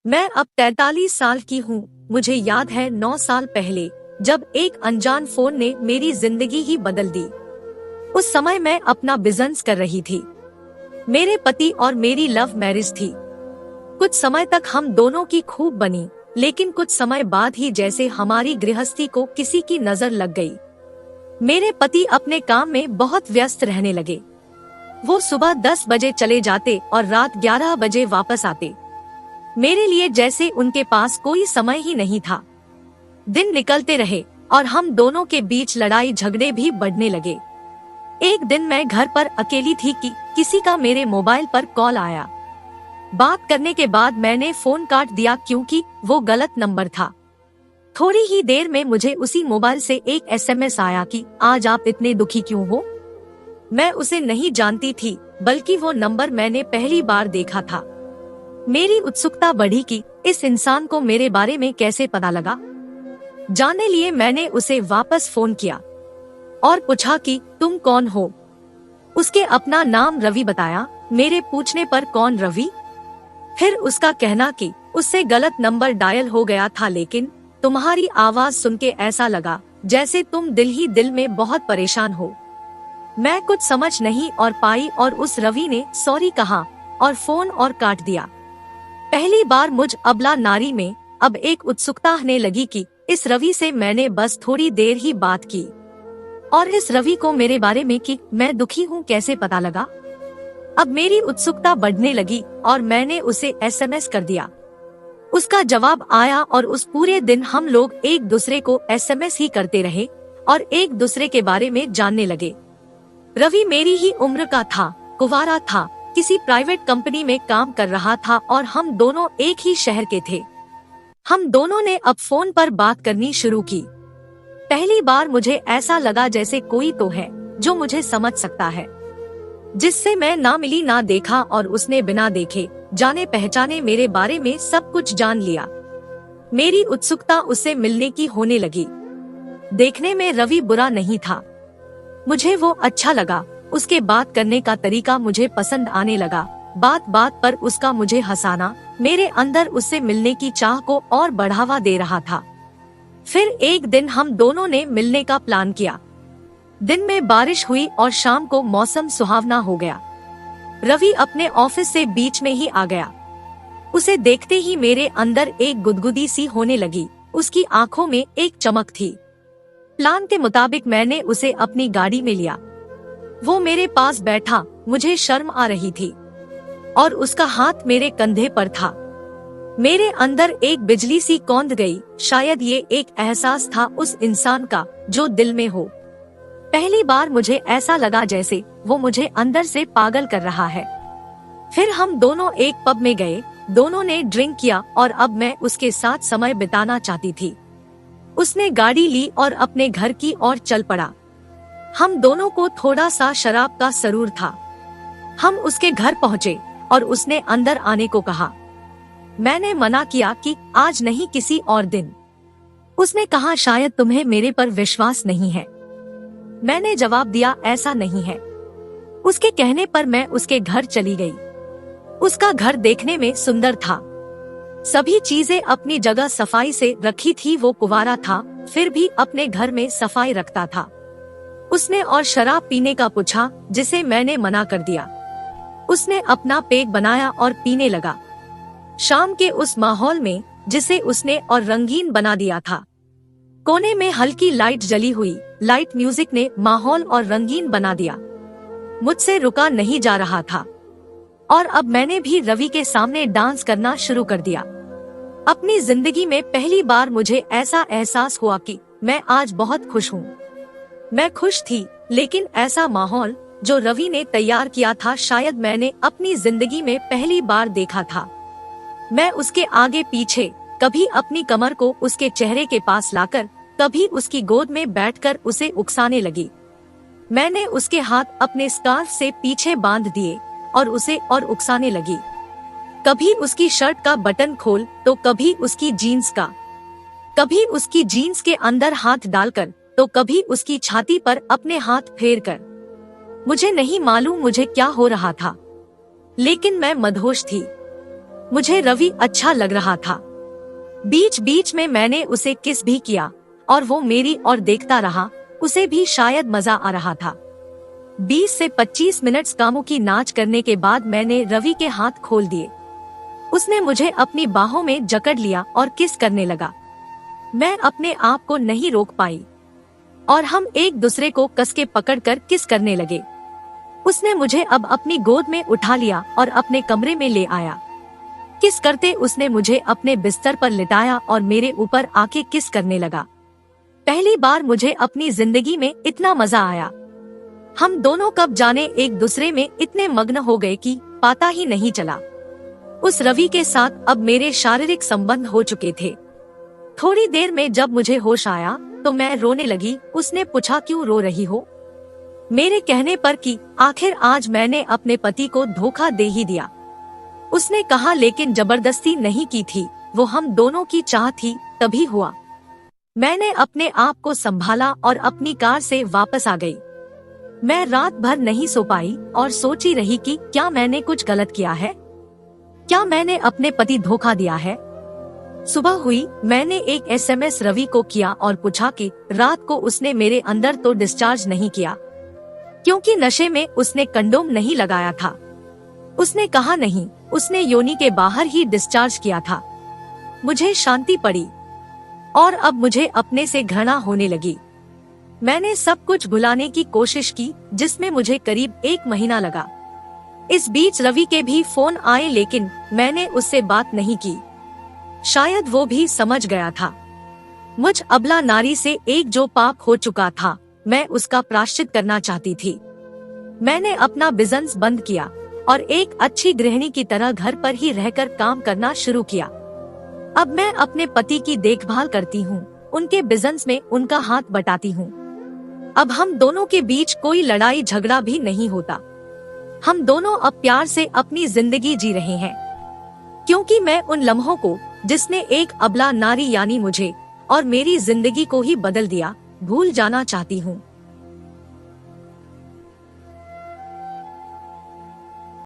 मैं अब 43 साल की हूँ। मुझे याद है 9 साल पहले जब एक अनजान फोन ने मेरी जिंदगी ही बदल दी। उस समय मैं अपना बिजनेस कर रही थी। मेरे पति और मेरी लव मैरिज थी। कुछ समय तक हम दोनों की खूब बनी, लेकिन कुछ समय बाद ही जैसे हमारी गृहस्थी को किसी की नजर लग गई। मेरे पति अपने काम में बहुत व्यस्त रहने लगे। वो सुबह 10 बजे चले जाते और रात 11 बजे वापस आते। मेरे लिए जैसे उनके पास कोई समय ही नहीं था। दिन निकलते रहे और हम दोनों के बीच लड़ाई झगड़े भी बढ़ने लगे। एक दिन मैं घर पर अकेली थी कि किसी का मेरे मोबाइल पर कॉल आया। बात करने के बाद मैंने फोन काट दिया क्योंकि वो गलत नंबर था। थोड़ी ही देर में मुझे उसी मोबाइल से एक एसएमएस आया कि आज आप इतने दुखी क्यों हो। मैं उसे नहीं जानती थी, बल्कि वो नंबर मैंने पहली बार देखा था। मेरी उत्सुकता बढ़ी कि इस इंसान को मेरे बारे में कैसे पता लगा। जानने लिए मैंने उसे वापस फोन किया और पूछा कि तुम कौन हो। उसके अपना नाम रवि बताया। मेरे पूछने पर कौन रवि? फिर उसका कहना कि उससे गलत नंबर डायल हो गया था, लेकिन तुम्हारी आवाज सुन के ऐसा लगा जैसे तुम दिल ही दिल में बहुत परेशान हो। मैं कुछ समझ नहीं और पाई और उस रवि ने सॉरी कहा और फोन और काट दिया। पहली बार मुझ अबला नारी में अब एक उत्सुकता आने लगी कि इस रवि से मैंने बस थोड़ी देर ही बात की और इस रवि को मेरे बारे में कि मैं दुखी हूँ कैसे पता लगा। अब मेरी उत्सुकता बढ़ने लगी और मैंने उसे एसएमएस कर दिया। उसका जवाब आया और उस पूरे दिन हम लोग एक दूसरे को एसएमएस ही करते रहे और एक दूसरे के बारे में जानने लगे। रवि मेरी ही उम्र का था, कुंवारा था, किसी प्राइवेट कंपनी में काम कर रहा था और हम दोनों एक ही शहर के थे। हम दोनों ने अब फोन पर बात करनी शुरू की। पहली बार मुझे ऐसा लगा जैसे कोई तो है जो मुझे समझ सकता है, जिससे मैं ना मिली ना देखा और उसने बिना देखे जाने पहचाने मेरे बारे में सब कुछ जान लिया। मेरी उत्सुकता उससे मिलने की होने लगी। देखने में रवि बुरा नहीं था, मुझे वो अच्छा लगा। उसके बात करने का तरीका मुझे पसंद आने लगा। बात बात पर उसका मुझे हंसाना मेरे अंदर उससे मिलने की चाह को और बढ़ावा दे रहा था। फिर एक दिन हम दोनों ने मिलने का प्लान किया। दिन में बारिश हुई और शाम को मौसम सुहावना हो गया। रवि अपने ऑफिस से बीच में ही आ गया। उसे देखते ही मेरे अंदर एक गुदगुदी सी होने लगी। उसकी आंखों में एक चमक थी। प्लान के मुताबिक मैंने उसे अपनी गाड़ी में लिया। वो मेरे पास बैठा। मुझे शर्म आ रही थी और उसका हाथ मेरे कंधे पर था। मेरे अंदर एक बिजली सी कौंध गई। शायद ये एक एहसास था उस इंसान का जो दिल में हो। पहली बार मुझे ऐसा लगा जैसे वो मुझे अंदर से पागल कर रहा है। फिर हम दोनों एक पब में गए। दोनों ने ड्रिंक किया और अब मैं उसके साथ समय बिताना चाहती थी। उसने गाड़ी ली और अपने घर की ओर चल पड़ा। हम दोनों को थोड़ा सा शराब का सरूर था। हम उसके घर पहुँचे और उसने अंदर आने को कहा। मैंने मना किया कि आज नहीं, किसी और दिन। उसने कहा शायद तुम्हें मेरे पर विश्वास नहीं है। मैंने जवाब दिया ऐसा नहीं है। उसके कहने पर मैं उसके घर चली गई। उसका घर देखने में सुंदर था। सभी चीजें अपनी जगह सफाई से रखी थी। वो कुंवारा था, फिर भी अपने घर में सफाई रखता था। उसने और शराब पीने का पूछा, जिसे मैंने मना कर दिया। उसने अपना पेग बनाया और पीने लगा। शाम के उस माहौल में जिसे उसने और रंगीन बना दिया था। कोने में हल्की लाइट जली हुई। लाइट म्यूजिक ने माहौल और रंगीन बना दिया। मुझसे रुका नहीं जा रहा था और अब मैंने भी रवि के सामने डांस करना शुरू कर दिया। अपनी जिंदगी में पहली बार मुझे ऐसा एहसास हुआ कि मैं आज बहुत खुश हूँ। मैं खुश थी, लेकिन ऐसा माहौल जो रवि ने तैयार किया था शायद मैंने अपनी जिंदगी में पहली बार देखा था। मैं उसके आगे पीछे, कभी अपनी कमर को उसके चेहरे के पास लाकर, कभी उसकी गोद में बैठकर उसे उकसाने लगी। मैंने उसके हाथ अपने स्कार्फ से पीछे बांध दिए और उसे और उकसाने लगी। कभी उसकी शर्ट का बटन खोल तो कभी उसकी जीन्स का, कभी उसकी जीन्स के अंदर हाथ डालकर तो कभी उसकी छाती पर अपने हाथ फेर कर। मुझे नहीं मालूम मुझे क्या हो रहा था, लेकिन मैं मदहोश थी। मुझे रवि अच्छा लग रहा था। बीच बीच में मैंने उसे किस भी किया और वो मेरी ओर देखता रहा। उसे भी शायद मजा आ रहा था। 20 से 25 मिनट कामुकी नाच करने के बाद मैंने रवि के हाथ खोल दिए। उसने मुझे अपनी बाहों में जकड़ लिया और किस करने लगा। मैं अपने आप को नहीं रोक पाई और हम एक दूसरे को कस के पकड़कर किस करने लगे। उसने मुझे अब अपनी गोद में उठा लिया और अपने कमरे में ले आया। किस करते उसने मुझे अपने बिस्तर पर लिटाया और मेरे ऊपर आके किस करने लगा। पहली बार मुझे अपनी जिंदगी में इतना मजा आया। हम दोनों कब जाने एक दूसरे में इतने मग्न हो गए कि पता ही नहीं चला। उस रवि के साथ अब मेरे शारीरिक संबंध हो चुके थे। थोड़ी देर में जब मुझे होश आया तो मैं रोने लगी। उसने पूछा, क्यों रो रही हो? मेरे कहने पर कि आखिर आज मैंने अपने पति को धोखा दे ही दिया। उसने कहा, लेकिन जबरदस्ती नहीं की थी, वो हम दोनों की चाह थी तभी हुआ। मैंने अपने आप को संभाला और अपनी कार से वापस आ गई। मैं रात भर नहीं सो पाई और सोची रही कि क्या मैंने कुछ गलत किया है, क्या मैंने अपने पति धोखा दिया है। सुबह हुई, मैंने एक SMS रवि को किया और पूछा कि रात को उसने मेरे अंदर तो डिस्चार्ज नहीं किया, क्योंकि नशे में उसने कंडोम नहीं लगाया था। उसने कहा नहीं, उसने योनि के बाहर ही डिस्चार्ज किया था। मुझे शांति पड़ी और अब मुझे अपने से घृणा होने लगी। मैंने सब कुछ भुलाने की कोशिश की, जिसमें मुझे करीब 1 महीना लगा। इस बीच रवि के भी फोन आए, लेकिन मैंने उससे बात नहीं की। शायद वो भी समझ गया था मुझ अबला नारी से एक जो पाप हो चुका था, मैं उसका प्रायश्चित करना चाहती थी। मैंने अपना बिजनेस बंद किया और एक अच्छी गृहिणी की तरह घर पर ही रहकर काम करना शुरू किया। अब मैं अपने पति की देखभाल करती हूँ, उनके बिजनेस में उनका हाथ बटाती हूँ। अब हम दोनों के बीच कोई लड़ाई झगड़ा भी नहीं होता। हम दोनों अब प्यार से अपनी जिंदगी जी रहे हैं, क्योंकि मैं उन लम्हों को जिसने एक अबला नारी यानी मुझे और मेरी जिंदगी को ही बदल दिया, भूल जाना चाहती हूँ।